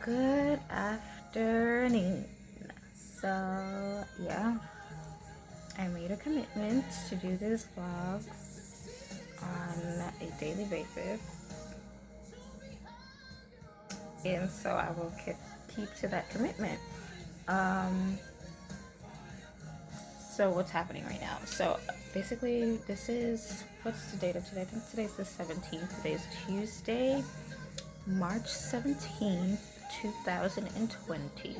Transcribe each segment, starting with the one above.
Good afternoon. So, yeah, I made a commitment to do these vlogs on a daily basis, and so I will keep to that commitment. So what's happening right now? So basically, what's the date of today? I think today's the 17th. Today's Tuesday, March 17th, 2020.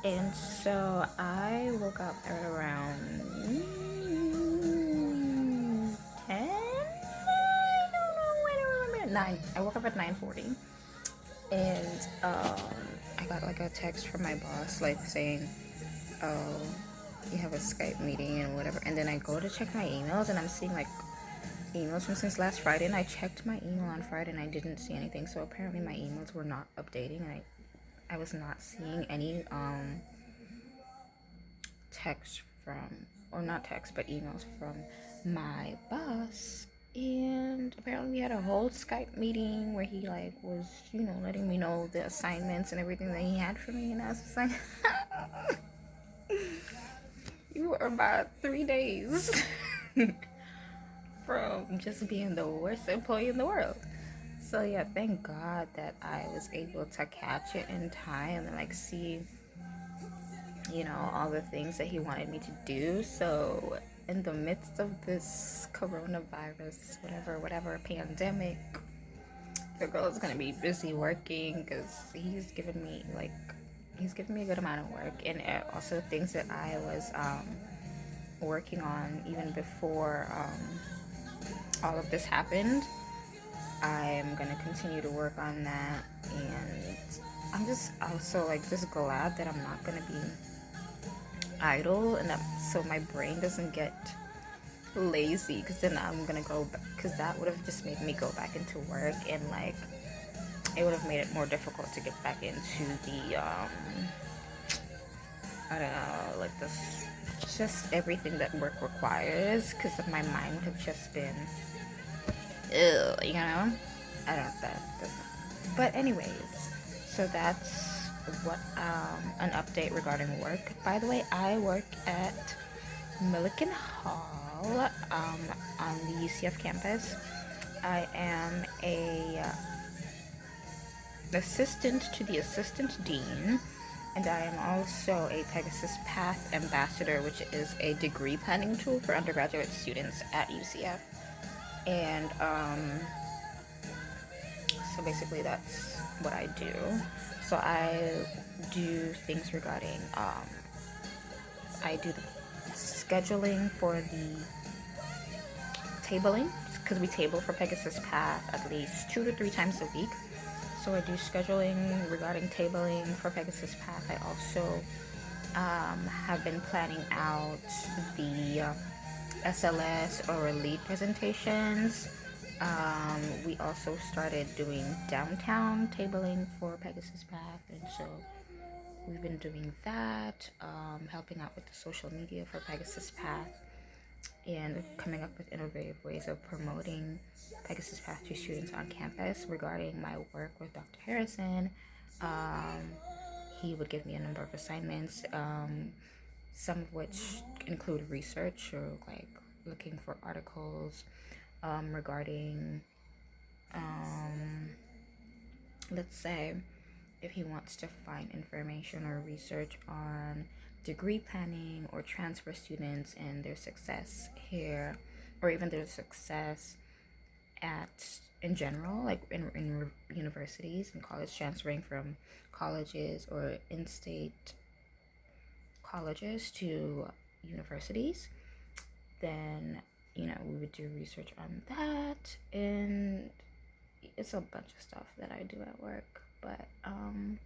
And so I woke up at around 10? I don't know, I don't remember. 9. I woke up at 9:40. And I got like a text from my boss like saying, oh, you have a Skype meeting and whatever. And then I go to check my emails and I'm seeing like emails from since last Friday, and I checked my email on Friday and I didn't see anything. So apparently my emails were not updating, and I was not seeing any text from, or not text, but emails from my boss. And apparently we had a whole Skype meeting where he like was, letting me know the assignments and everything that he had for me. And I was just like, you are about 3 days from just being the worst employee in the world. So yeah, thank God that I was able to catch it in time and like see, all the things that he wanted me to do. So in the midst of this coronavirus, whatever pandemic, the girl is gonna be busy working because he's given me a good amount of work, and also things that I was working on even before all of this happened. I'm gonna continue to work on that, and I'm just also just glad that I'm not gonna be idle, and so my brain doesn't get lazy, because then I'm gonna go, because that would have just made me go back into work, and it would have made it more difficult to get back into the I don't know, this, just everything that work requires, because my mind would have just been I don't know, that doesn't, but anyways, so that's what an update regarding work. By the way, I work at Milliken Hall on the UCF campus. I am a assistant to the assistant dean, and I am also a Pegasus Path ambassador, which is a degree planning tool for undergraduate students at UCF. And so basically that's what I do. So I do things regarding I do the scheduling for the tabling, because we table for Pegasus Path at least 2 to 3 times a week. So I do scheduling regarding tabling for Pegasus Path. I also have been planning out the SLS or lead presentations. We also started doing downtown tabling for Pegasus Path, and so we've been doing that, helping out with the social media for Pegasus Path, and coming up with innovative ways of promoting Pegasus Path to students on campus. Regarding my work with Dr. Harrison, he would give me a number of assignments, some of which include research, or looking for articles regarding, let's say, if he wants to find information or research on degree planning or transfer students and their success here, or even their success in general, in universities and college, transferring from colleges or in-state colleges to universities, then we would do research on that, and it's a bunch of stuff that I do at work. But I'm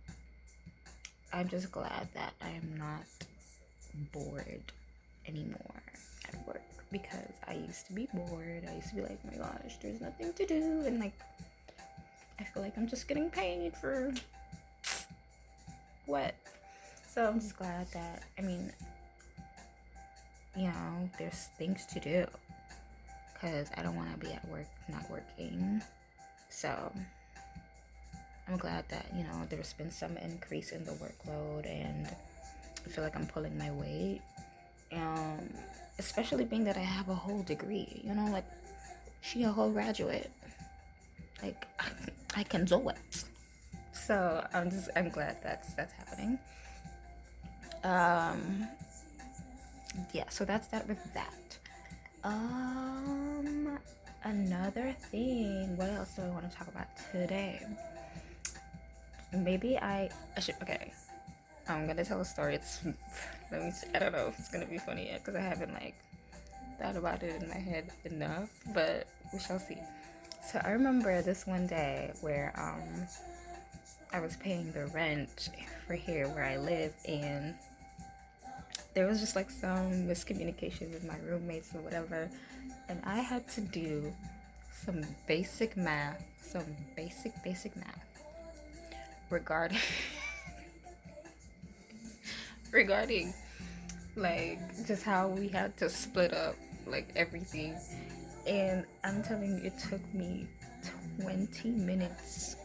just glad that I am not bored anymore at work, because I used to be bored. I used to be like, oh my gosh, there's nothing to do, and I feel like I'm just getting paid for what? So I'm just glad that, there's things to do, because I don't want to be at work not working. So I'm glad that, you know, there's been some increase in the workload, and I feel like I'm pulling my weight. Um, Especially being that I have a whole degree, you know, like she a whole graduate. Like I can do it. So I'm glad that's happening. Um, yeah, so that's that with that. Um, Another thing. What else do I want to talk about today? Maybe I should. Okay, I'm gonna tell a story. I don't know if it's gonna be funny yet because I haven't like thought about it in my head enough, but we shall see. So I remember this one day where I was paying the rent for here where I live, and there was just like some miscommunication with my roommates or whatever, and I had to do some basic math, basic math regarding regarding like just how we had to split up like everything. And I'm telling you, it took me 20 minutes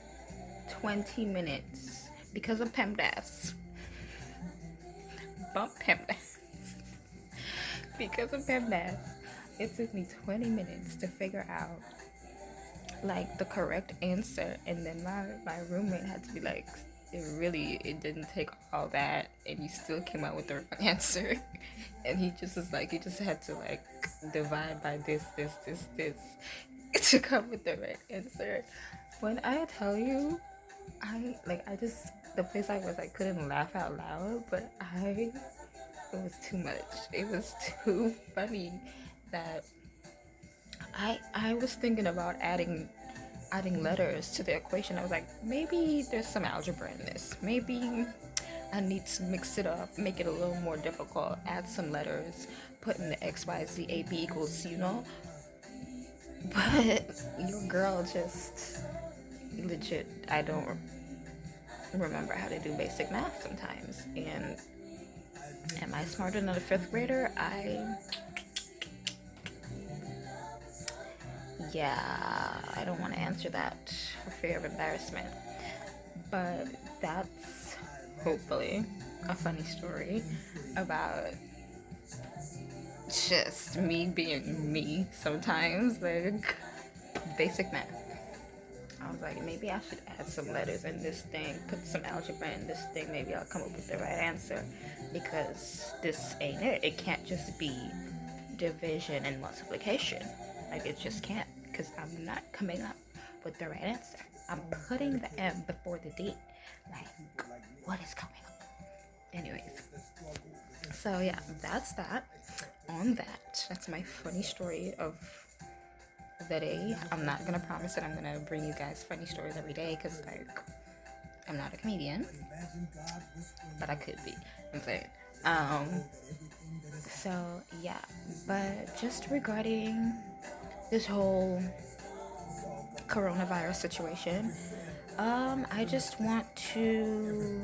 20 minutes because of PEMDAS. Bump PEMDAS. Because of PEMDAS, it took me 20 minutes to figure out like the correct answer, and then my roommate had to be like, it didn't take all that, and you still came out with the wrong answer. And he just was like, you just had to like divide by this to come with the right answer. When I tell you, the place I was, I couldn't laugh out loud, but it was too much. It was too funny that I was thinking about adding letters to the equation. I was like, maybe there's some algebra in this. Maybe I need to mix it up, make it a little more difficult, add some letters, put in the X, Y, Z, A, B equals, you know? But your girl just legit, I don't remember how to do basic math sometimes. And am I smarter than a fifth grader? I don't want to answer that for fear of embarrassment. But that's hopefully a funny story about just me being me sometimes, like basic math. I was like, maybe I should add some letters in this thing, put some algebra in this thing, maybe I'll come up with the right answer, because this ain't it. It can't just be division and multiplication. Like, it just can't, because I'm not coming up with the right answer. I'm putting the M before the D. Like, what is coming up? Anyways, so yeah, that's that. On that, that's my funny story of the day. I'm not gonna promise that I'm gonna bring you guys funny stories every day, because like I'm not a comedian, but I could be. I'm saying. So yeah, but just regarding this whole coronavirus situation, I just want to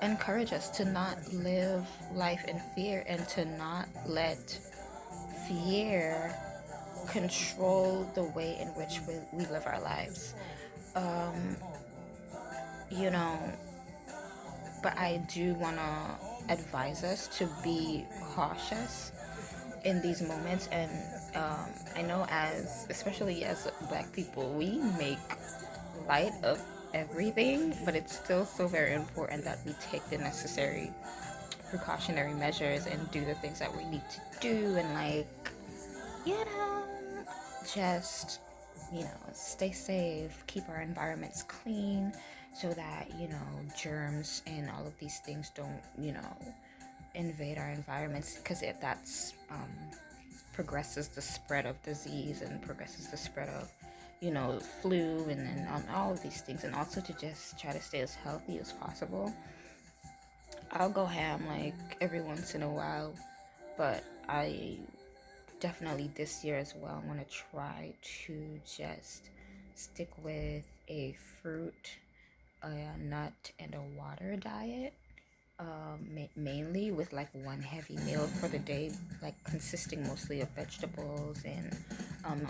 encourage us to not live life in fear, and to not let fear control the way in which we live our lives. You know, but I do want to advise us to be cautious in these moments. And I know, especially as Black people, we make light of everything, but it's still so very important that we take the necessary precautionary measures and do the things that we need to do, and like, you know, just, you know, stay safe, keep our environments clean, so that, you know, germs and all of these things don't, you know, invade our environments, because that's progresses the spread of disease, and progresses the spread of, you know, flu, and then on all of these things. And also to just try to stay as healthy as possible. I'll go ham like every once in a while, but I definitely this year as well, I'm gonna try to just stick with a fruit, a nut, and a water diet. Mainly with like one heavy meal for the day, like consisting mostly of vegetables and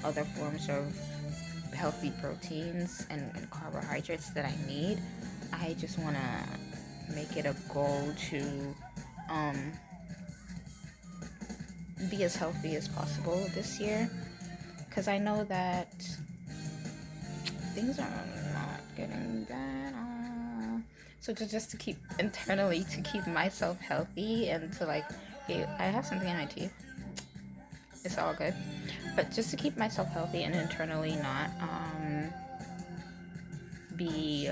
other forms of healthy proteins and carbohydrates that I need. I just want to make it a goal to be as healthy as possible this year, because I know that things are not getting better. So just to keep internally, to keep myself healthy, and to like, hey, I have something in my teeth. It's all good. But just to keep myself healthy and internally not be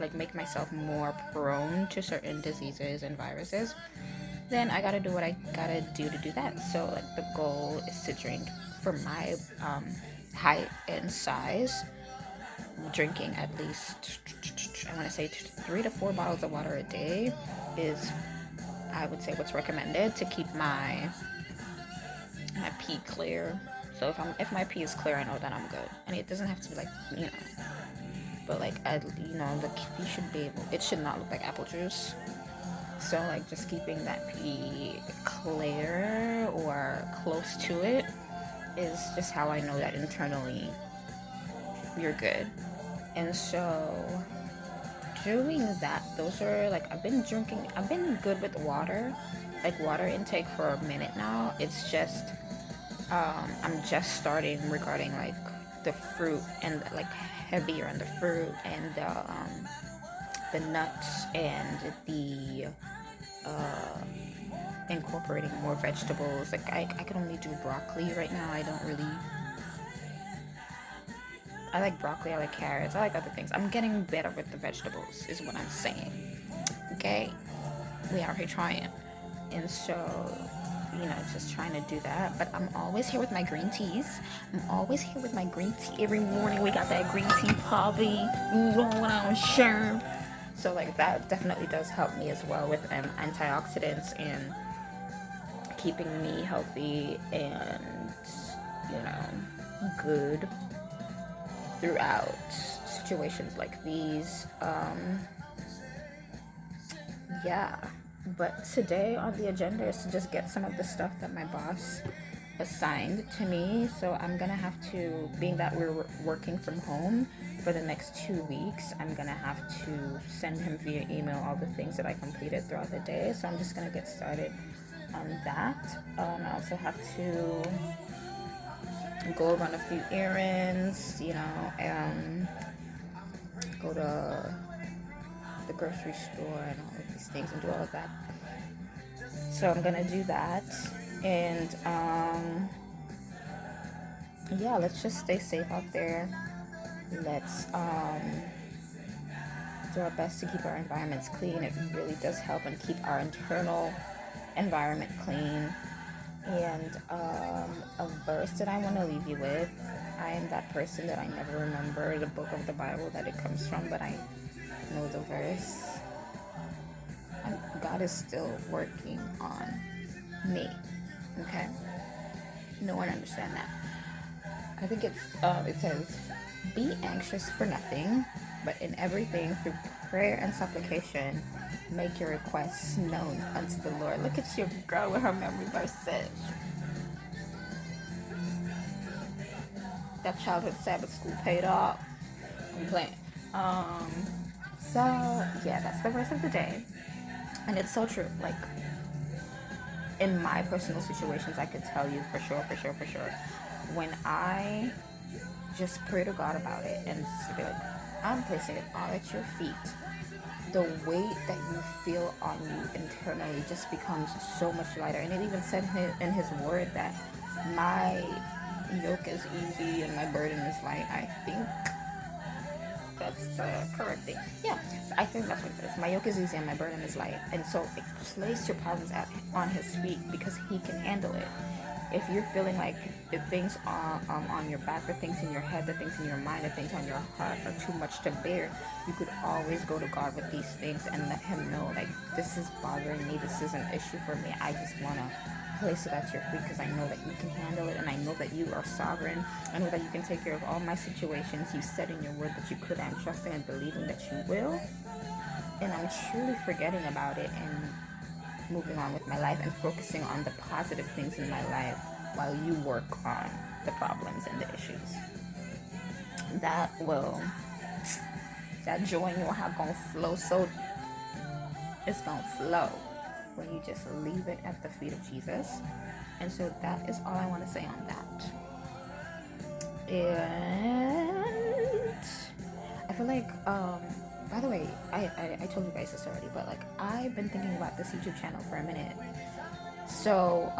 like make myself more prone to certain diseases and viruses, then I gotta do what I gotta do to do that. So like the goal is to drink, for my height and size, drinking at least, I want to say 3 to 4 bottles of water a day is, I would say, what's recommended to keep my pee clear. So if my pee is clear, I know that I'm good. And it doesn't have to be like, but like, you should be able, it should not look like apple juice. So like just keeping that pee clear or close to it is just how I know that internally you're good. And so doing that, those are like, I've been good with water, like water intake for a minute now. It's just I'm just starting regarding like the fruit, and like heavier on the fruit and the nuts, and the incorporating more vegetables. Like I can only do broccoli right now. I like broccoli, I like carrots, I like other things. I'm getting better with the vegetables is what I'm saying. Okay? We out here trying. And so, just trying to do that. But I'm always here with my green teas. Every morning we got that green tea poppy. You know what I'm sure. So like that definitely does help me as well with antioxidants and keeping me healthy and, good throughout situations like these. But today on the agenda is to just get some of the stuff that my boss assigned to me. So I'm gonna have to, being that we're working from home for the next 2 weeks, I'm gonna have to send him via email all the things that I completed throughout the day. So I'm just gonna get started on that. I also have to go run a few errands, go to the grocery store and all of these things and do all of that. So I'm gonna do that, and let's just stay safe out there. Let's do our best to keep our environments clean. It really does help and keep our internal environment clean. And a verse that I want to leave you with. I am that person that I never remember the book of the Bible that it comes from, but I know the verse. And God is still working on me. Okay? No one understand that. I think it says, be anxious for nothing, but in everything through prayer and supplication, make your requests known unto the Lord. Look at your girl with her memory verses. That childhood Sabbath school paid off. I'm playing. That's the verse of the day. And it's so true. Like, in my personal situations, I could tell you for sure, when I just pray to God about it and just be like, I'm placing it all at your feet, the weight that you feel on you internally just becomes so much lighter. And it even said in his word that my yoke is easy and my burden is light. I think that's the correct thing. Yeah, I think that's what it says. My yoke is easy and my burden is light. And so place your problems on his feet, because he can handle it. If you're feeling like the things on your back, the things in your head, the things in your mind, the things on your heart are too much to bear, you could always go to God with these things and let him know, like, this is bothering me, this is an issue for me, I just want to place it at your feet because I know that you can handle it, and I know that you are sovereign. I know that you can take care of all my situations. You said in your word that you could. I'm trusting and believing that you will, and I'm truly forgetting about it and moving on with my life and focusing on the positive things in my life while you work on the problems and the issues. That joy in your heart gonna flow, so it's gonna flow when you just leave it at the feet of Jesus. And so that is all I want to say on that. And I feel like, by the way, I told you guys this already, but like I've been thinking about this YouTube channel for a minute. So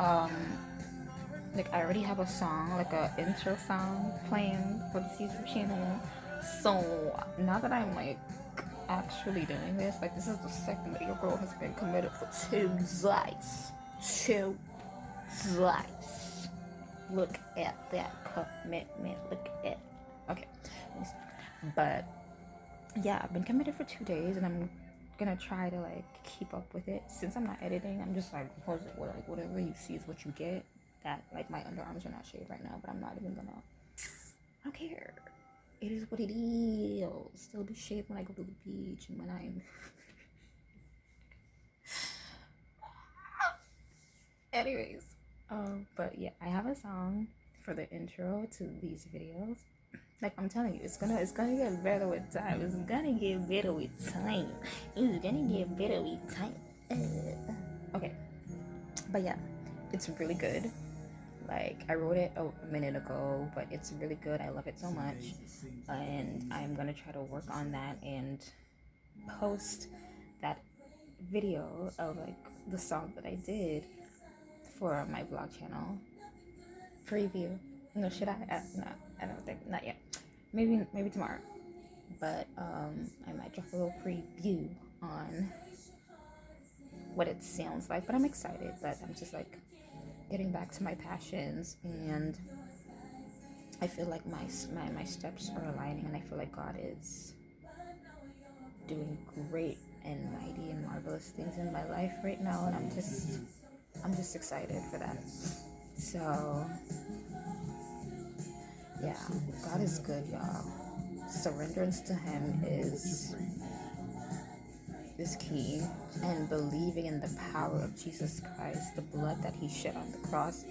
like I already have a song, like a intro song playing for this YouTube channel. So now that I'm like actually doing this, like this is the second that your girl has been committed for 2 days. 2 days. Look at that commitment. Look at. Okay. But yeah, I've been committed for 2 days, and I'm gonna try to like keep up with it. Since I'm not editing, I'm just like, like whatever you see is what you get. That like my underarms are not shaved right now, but I'm not even gonna. I don't care. It is what it is. Still be shaved when I go to the beach and when I'm. Anyways, but yeah, I have a song for the intro to these videos. Like I'm telling you, it's gonna get better with time. It's gonna get better with time. It's gonna get better with time. Okay, but yeah, it's really good. Like I wrote it a minute ago, but it's really good. I love it so much, and I'm gonna try to work on that and post that video of like the song that I did for my vlog channel. Preview. No, should I? No, I don't think, not yet. Maybe tomorrow. But I might drop a little preview on what it sounds like. But I'm excited. But I'm just like getting back to my passions, and I feel like my steps are aligning, and I feel like God is doing great and mighty and marvelous things in my life right now, and I'm just excited for that. So yeah, God is good, y'all. Surrenderance to Him is key, and believing in the power of Jesus Christ, the blood that He shed on the cross,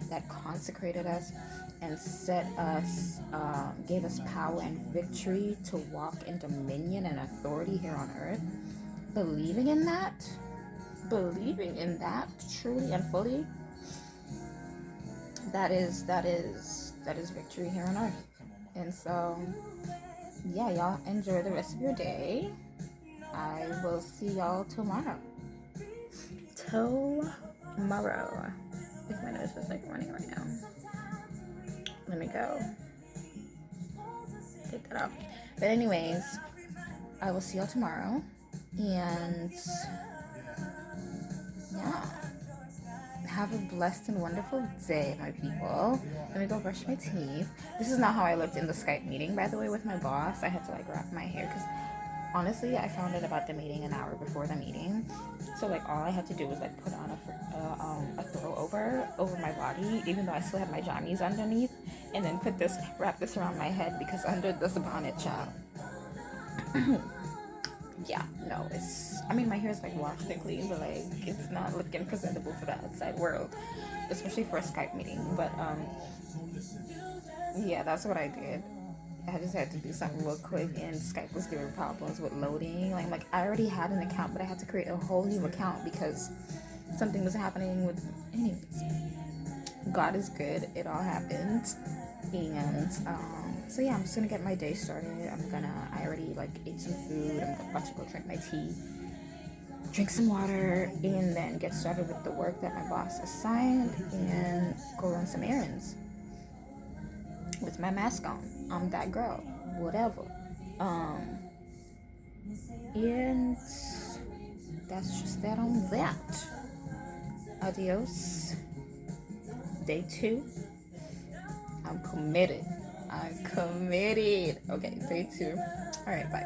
that consecrated us and set us, gave us power and victory to walk in dominion and authority here on earth. Believing in that truly and fully, that is victory here on earth. And so yeah, y'all enjoy the rest of your day. I will see y'all tomorrow. If my nose is like running right now. Let me go take that off. But anyways, I will see y'all tomorrow. And yeah, have a blessed and wonderful day, my people. Let me go brush my teeth. This is not how I looked in the Skype meeting, by the way, with my boss. I had to like wrap my hair because honestly, I found out about the meeting an hour before the meeting. So like all I had to do was like put on a throw over my body, even though I still had my jammies underneath, and then wrap this around my head because under this bonnet, child. Yeah, no, my hair is like washed and clean, but like it's not looking presentable for the outside world, especially for a Skype meeting. But yeah, that's what I did. I just had to do something real quick, and Skype was giving problems with loading. Like I already had an account, but I had to create a whole new account because something was happening with. Anyways, God is good. It all happened, and so yeah, I'm just gonna get my day started. I already like ate some food. I'm about to go drink my tea, drink some water, and then get started with the work that my boss assigned, and go run some errands with my mask on. I'm that girl, whatever. And that's just that on that. Adios. Day 2. I'm committed. Okay, day 2. All right, bye.